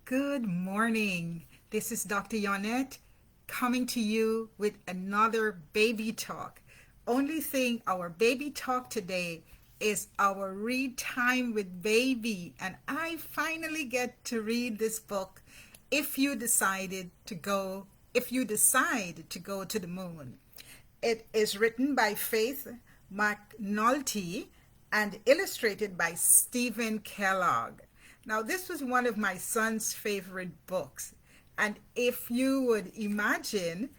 Good morning. This is Dr. Yonnette coming to you with another baby talk. Only thing our baby talk today is our read time with baby, and I finally get to read this book. If you decide to go to the moon. It is written by Faith McNulty and illustrated by Stephen Kellogg. Now, this was one of my son's favorite books. And if you would imagine,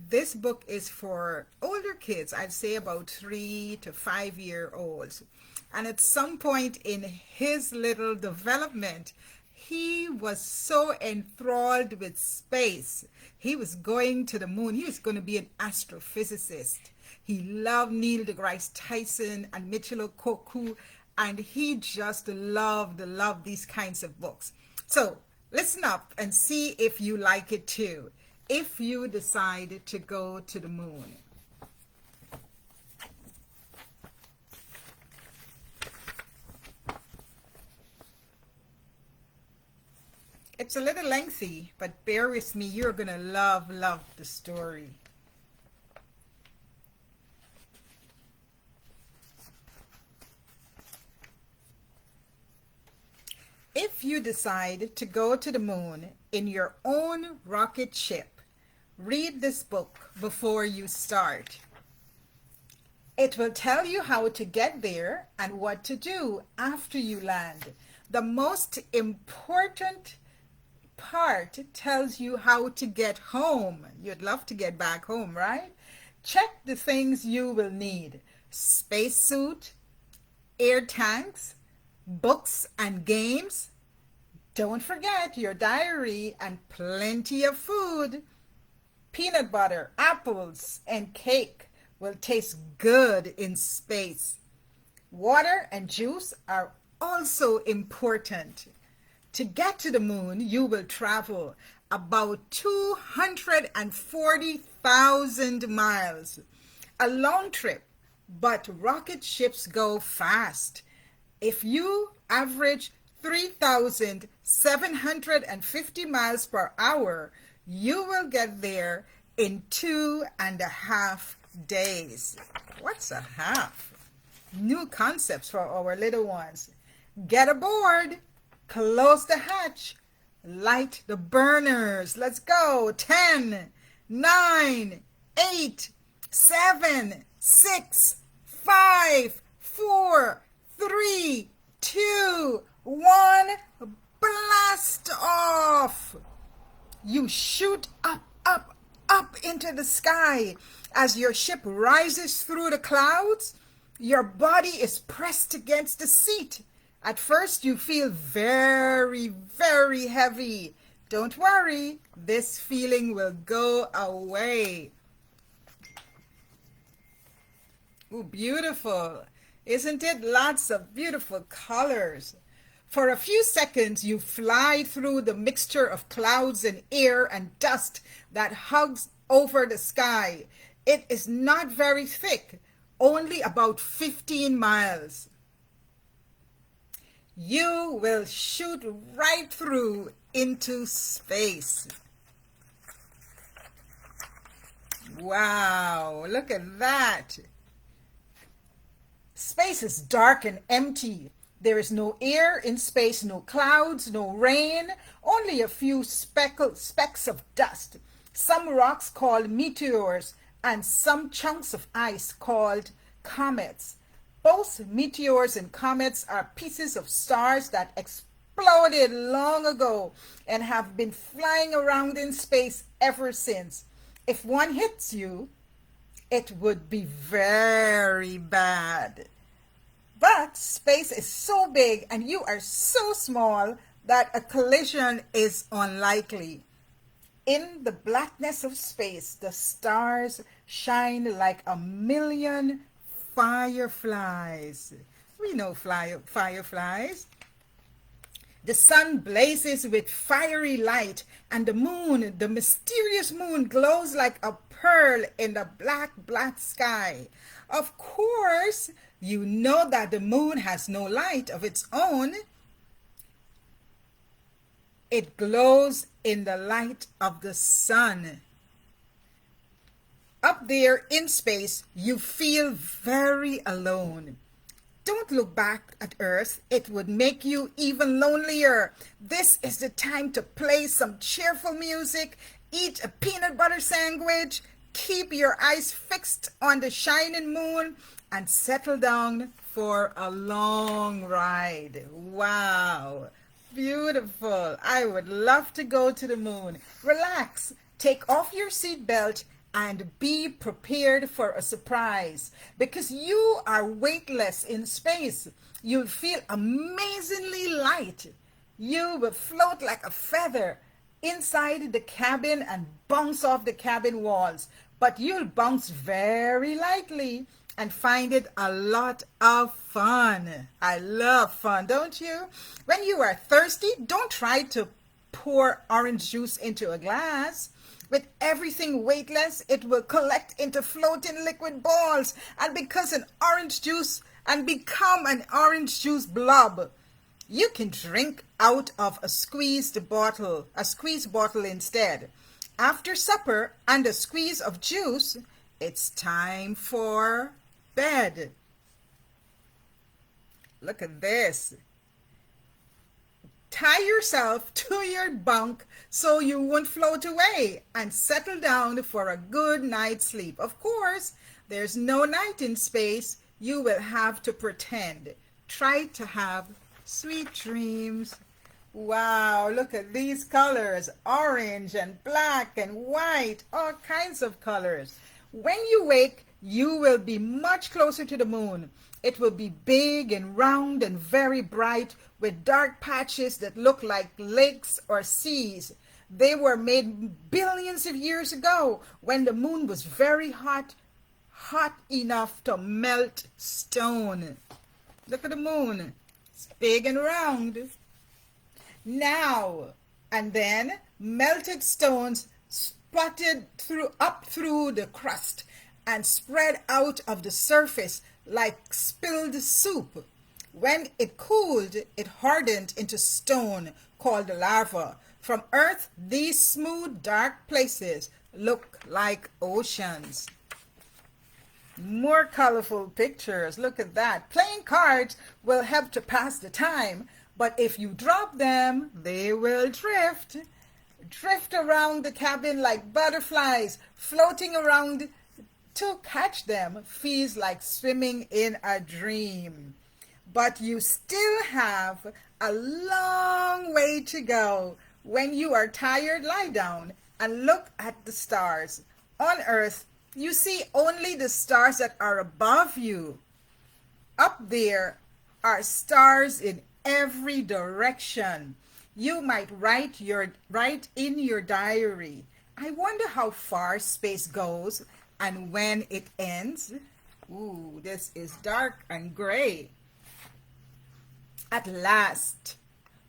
this book is for older kids, I'd say about 3 to 5 year olds. And at some point in his little development, he was so enthralled with space. He was going to the moon. He was going to be an astrophysicist. He loved Neil deGrasse Tyson and Michio Kaku, and he just loved these kinds of books. So listen up and see if you like it too, if you decide to go to the moon. It's a little lengthy, but bear with me. You're going to love the story. If you decide to go to the moon in your own rocket ship, read this book before you start. It will tell you how to get there and what to do after you land. The most important part tells you how to get home. You'd love to get back home, right? Check the things you will need: spacesuit, air tanks, books and games. Don't forget your diary and plenty of food. Peanut butter, apples, and cake will taste good in space. Water and juice are also important. To get to the moon, you will travel about 240,000 miles. A long trip, but rocket ships go fast. If you average 3,750 miles per hour, you will get there in 2.5 days. What's a half? New concepts for our little ones. Get aboard. Close the hatch. Light the burners. Let's go. 10, 9, 8, 7, 6, 5, 4, 3, 2, 1. Blast off. You shoot up into the sky. As your ship rises through the clouds, your body is pressed against the seat. At first, you feel very heavy. Don't worry, this feeling will go away. Ooh, beautiful. Isn't it? Lots of beautiful colors. For a few seconds, you fly through the mixture of clouds and air and dust that hugs over the sky. It is not very thick, only about 15 miles. You will shoot right through into space. Wow, look at that. Space is dark and empty. There is no air in space, no clouds, no rain, only a few specks of dust, some rocks called meteors, and some chunks of ice called comets. Both meteors and comets are pieces of stars that exploded long ago and have been flying around in space ever since. If one hits you, it would be very bad. But space is so big and you are so small that a collision is unlikely. In the blackness of space, the stars shine like a million fireflies. We know fireflies. The sun blazes with fiery light, and the moon, the mysterious moon, glows like a pearl in the black sky. Of course, you know that the moon has no light of its own. It glows in the light of the sun. Up there in space, you feel very alone. Don't look back at Earth. It would make you even lonelier. This is the time to play some cheerful music, eat a peanut butter sandwich, keep your eyes fixed on the shining moon, and settle down for a long ride. Wow, beautiful. I would love to go to the moon. Relax, take off your seatbelt, and be prepared for a surprise, because you are weightless in space. You'll feel amazingly light. You will float like a feather inside the cabin and bounce off the cabin walls, but you'll bounce very lightly and find it a lot of fun. I love fun, don't you? When you are thirsty, don't try to pour orange juice into a glass. With everything weightless, it will collect into floating liquid balls and become an orange juice blob. You can drink out of a squeezed bottle instead. After supper and a squeeze of juice, it's time for bed. Look at this. Tie yourself to your bunk so you won't float away, and settle down for a good night's sleep. Of course, there's no night in space. You will have to pretend. Try to have sweet dreams. Wow, look at these colors. Orange and black and white, all kinds of colors. When you wake, you will be much closer to the moon. It will be big and round and very bright, with dark patches that look like lakes or seas. They were made billions of years ago when the moon was very hot enough to melt stone. Look at the moon. It's big and round. Now and then, melted stones splattered up through the crust and spread out of the surface like spilled soup. When it cooled, it hardened into stone called lava. From Earth, these smooth, dark places look like oceans. More colorful pictures. Look at that. Playing cards will help to pass the time, but if you drop them, they will drift. Drift around the cabin like butterflies. Floating around to catch them feels like swimming in a dream. But you still have a long way to go. When you are tired, lie down and look at the stars. On Earth, you see only the stars that are above you. Up there are stars in every direction. You might write in your diary, I wonder how far space goes and when it ends. Ooh, this is dark and gray. At last,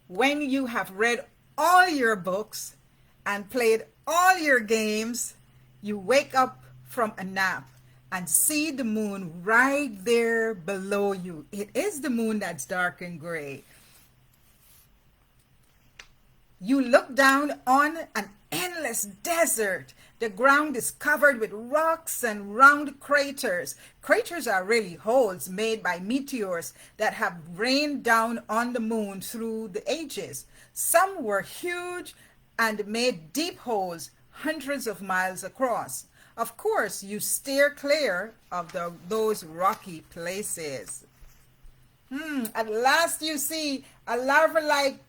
when you have read all your books and played all your games, you wake up from a nap and see the moon right there below you. It is the moon that's dark and gray. You look down on an endless desert. The ground is covered with rocks and round craters. Craters are really holes made by meteors that have rained down on the moon through the ages. Some were huge and made deep holes hundreds of miles across. Of course, you steer clear of those rocky places. At last you see a lava-like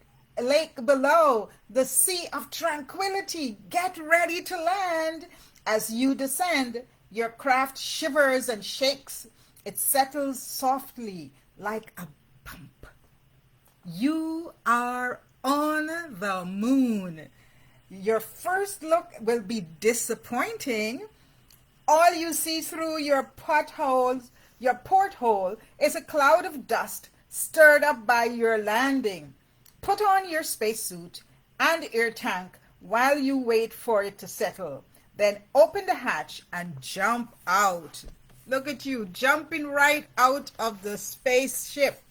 lake below, the sea of tranquility. Get ready to land. As you descend, your craft shivers and shakes. It settles softly like a pump. You are on the moon. Your first look will be disappointing. All you see through your porthole is a cloud of dust stirred up by your landing. Put on your spacesuit and air tank while you wait for it to settle. Then open the hatch and jump out. Look at you jumping right out of the spaceship.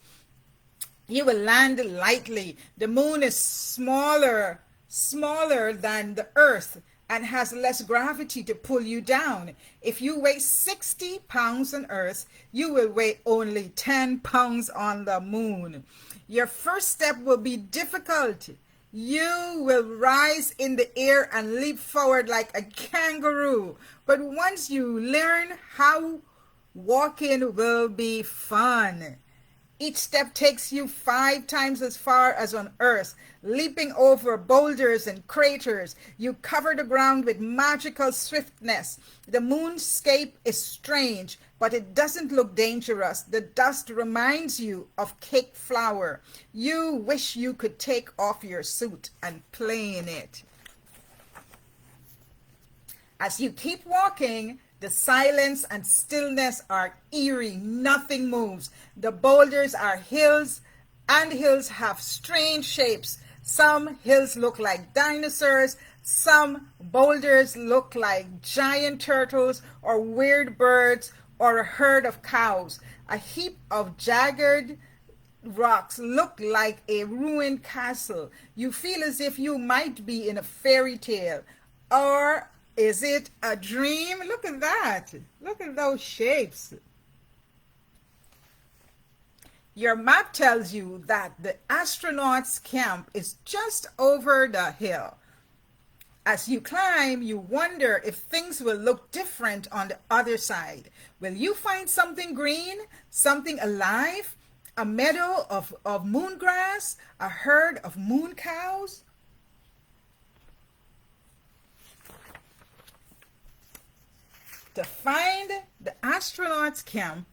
You will land lightly. The moon is smaller than the earth and has less gravity to pull you down. If you weigh 60 pounds on earth, you will weigh only 10 pounds on the moon. Your first step will be difficult. You will rise in the air and leap forward like a kangaroo. But once you learn how, walking will be fun. Each step takes you 5 times as far as on Earth, leaping over boulders and craters. You cover the ground with magical swiftness. The moonscape is strange, but it doesn't look dangerous. The dust reminds you of cake flour. You wish you could take off your suit and play in it. As you keep walking, the silence and stillness are eerie. Nothing moves. The boulders are hills, and hills have strange shapes. Some hills look like dinosaurs. Some boulders look like giant turtles or weird birds or a herd of cows. A heap of jagged rocks look like a ruined castle. You feel as if you might be in a fairy tale. Or is it a dream? Look at that. Look at those shapes. Your map tells you that the astronauts' camp is just over the hill. As you climb, you wonder if things will look different on the other side. Will you find something green, something alive, a meadow of moon grass, a herd of moon cows? To find the astronauts' camp,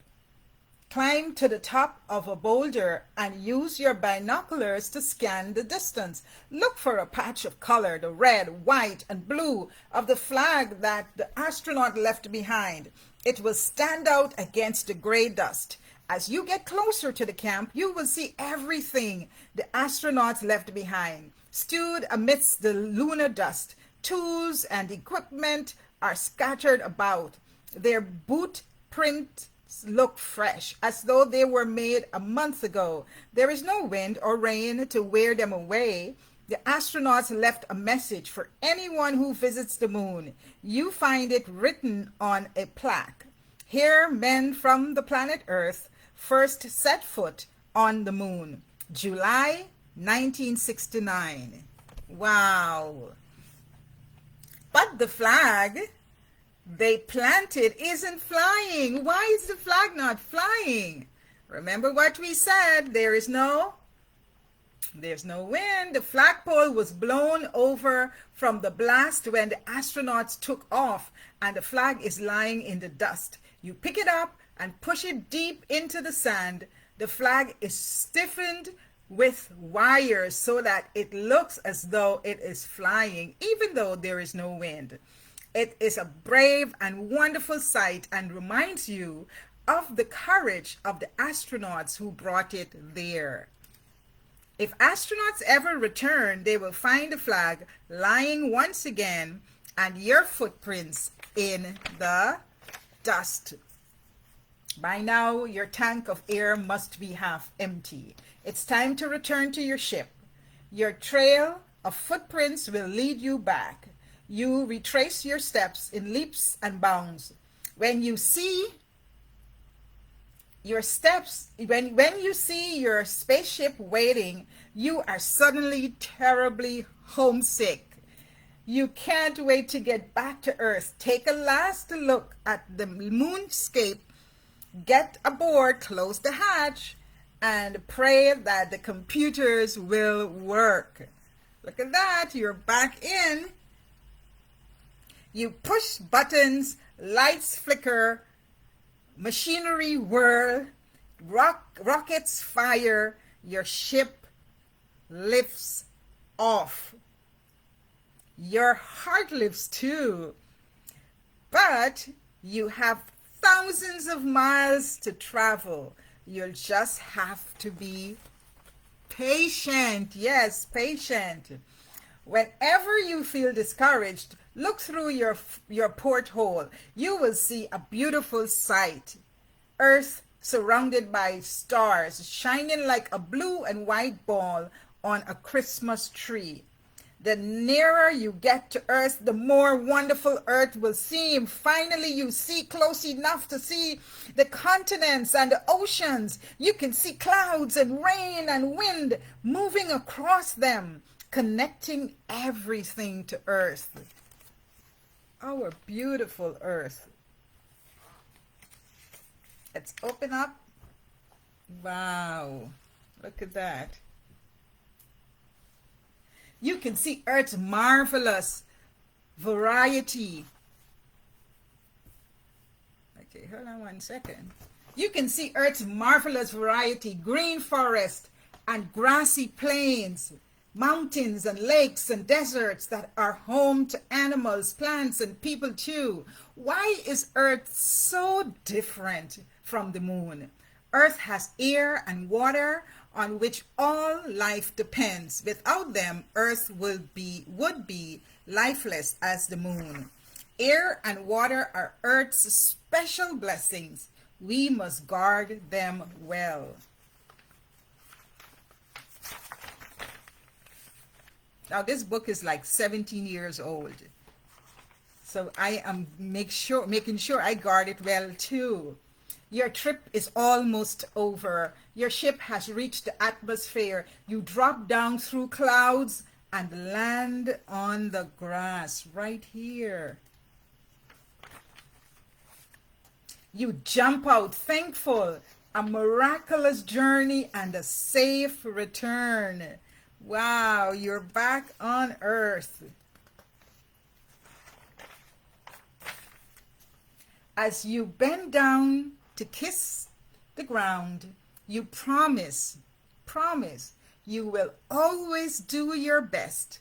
climb to the top of a boulder and use your binoculars to scan the distance. Look for a patch of color, the red, white, and blue of the flag that the astronaut left behind. It will stand out against the gray dust. As you get closer to the camp, you will see everything the astronauts left behind, stewed amidst the lunar dust. Tools and equipment are scattered about. Their boot prints look fresh, as though they were made a month ago. There is no wind or rain to wear them away. The astronauts left a message for anyone who visits the moon. You find it written on a plaque. Here, men from the planet Earth first set foot on the moon, July 1969. Wow. But the flag they planted isn't flying. Why is the flag not flying? Remember what we said, there's no wind. The flagpole was blown over from the blast when the astronauts took off, and the flag is lying in the dust. You pick it up and push it deep into the sand. The flag is stiffened with wires so that it looks as though it is flying, even though there is no wind. It is a brave and wonderful sight and reminds you of the courage of the astronauts who brought it there. If astronauts ever return, they will find the flag lying once again and your footprints in the dust. By now, your tank of air must be half empty. It's time to return to your ship. Your trail of footprints will lead you back. You retrace your steps in leaps and bounds. When you see your steps, when you see your spaceship waiting, you are suddenly terribly homesick. You can't wait to get back to Earth. Take a last look at the moonscape, get aboard, close the hatch, and pray that the computers will work. Look at that, you're back in. You push buttons, lights flicker, machinery whirl, rockets fire, your ship lifts off. Your heart lifts too. But you have thousands of miles to travel. You'll just have to be patient. Yes, patient. Whenever you feel discouraged, look through your porthole. You will see a beautiful sight. Earth surrounded by stars, shining like a blue and white ball on a Christmas tree. The nearer you get to Earth, the more wonderful Earth will seem. Finally, you see close enough to see the continents and the oceans. You can see clouds and rain and wind moving across them, connecting everything to Earth. Our beautiful Earth. Let's open up. Wow, look at that. You can see Earth's marvelous variety. Okay, hold on one second. You can see Earth's marvelous variety, green forest and grassy plains, mountains and lakes and deserts that are home to animals, plants, and people too. Why is Earth so different from the moon? Earth has air and water on which all life depends. Without them, Earth would be lifeless as the moon. Air and water are Earth's special blessings. We must guard them well. Now this book is like 17 years old. So I am making sure I guard it well too. Your trip is almost over. Your ship has reached the atmosphere. You drop down through clouds and land on the grass right here. You jump out thankful, a miraculous journey and a safe return. Wow, you're back on Earth. As you bend down to kiss the ground, you promise you will always do your best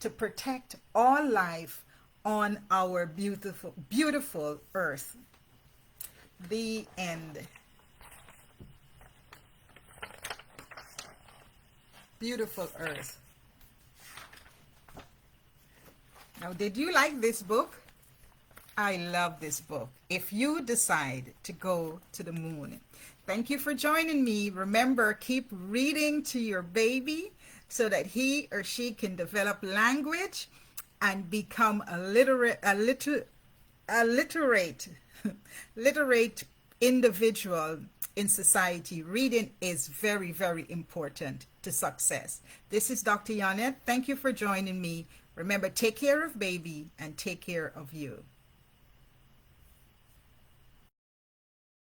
to protect all life on our beautiful Earth. The end. Beautiful Earth. Now, did you like this book? I love this book. If you decide to go to the moon. Thank you for joining me. Remember, keep reading to your baby so that he or she can develop language and become a literate individual in society. Reading is very, very important to success. This is Dr. Yonnette. Thank you for joining me. Remember, take care of baby and take care of you.